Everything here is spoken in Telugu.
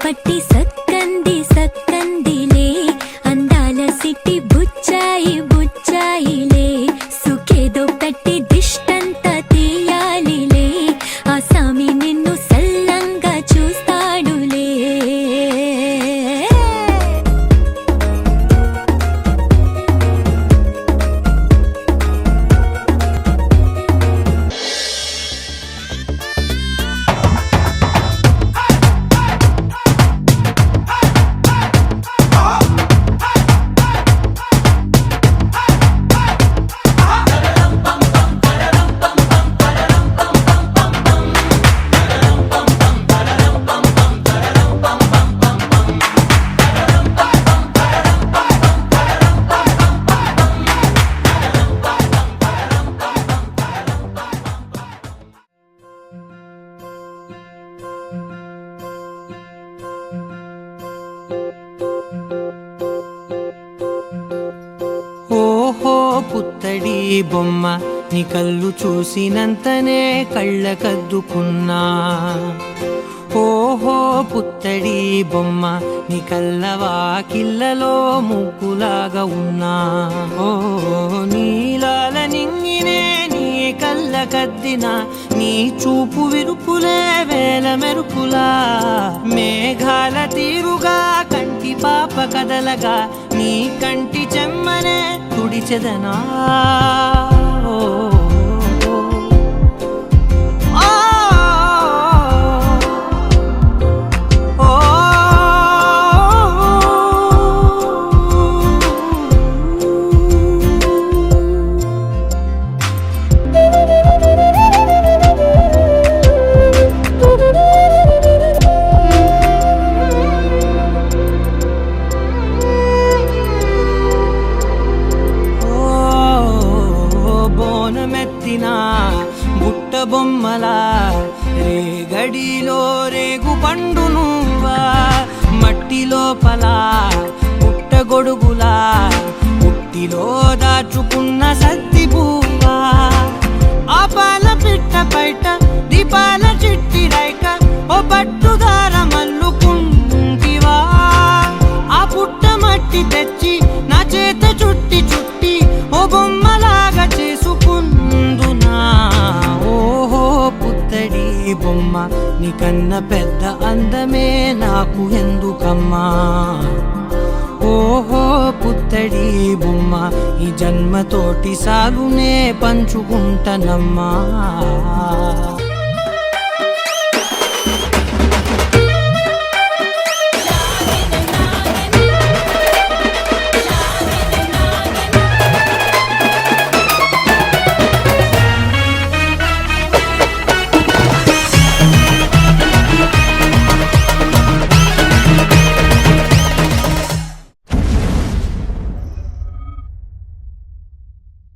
పట్టి సక్కంది సక్కందిలే అందాల సిట్టి బుచ్చాయి బుచ్చాయిలే సుఖేదో పెట్టి దిష్టంతా తీయాలిలే ఆ సామి నిన్ను సల్లంగా చూస్తాడులే ఓహో పుత్తడి బొమ్మ నీ కళ్ళు చూసినంతనే కళ్ళకద్దుకున్నా ఓహో పుత్తడి బొమ్మ నీ కళ్ళవాకిళ్ళలో ముగ్గులాగా ఉన్నా ఓ నీలాల నింగినే నీ కళ్ళకద్దిన నీ చూపు విరుపులే వేల మెరుపులా మేఘాల తీరుగా కంటి పాప కదలగా నీ కంటి చెమ్మనే తుడిచెదనా బుట్ట బొమ్మలా రేగడిలో రేగు పండు నువ్వా మట్టి లోపల పుట్ట గొడుగులా పుట్టిలో దాచుకున్న సత్తి పువ్వా ఆ పాల పిట్ట బయట దీపాల చిట్టి రైక ఓ పట్టుదార మల్లుకుంటివా ఆ పుట్ట మట్టి తెచ్చి నా చేత చుట్టి చుట్టి ఓ బొమ్మలాగా చేసుకుందునా ఓహో పుత్తడి బొమ్మ నీకన్న పెద్ద అందమే నాకు ఎందుకమ్మా ఓహో పుత్తడి బొమ్మ ఈ జన్మతోటి సాగునే పంచుకుంటనమ్మా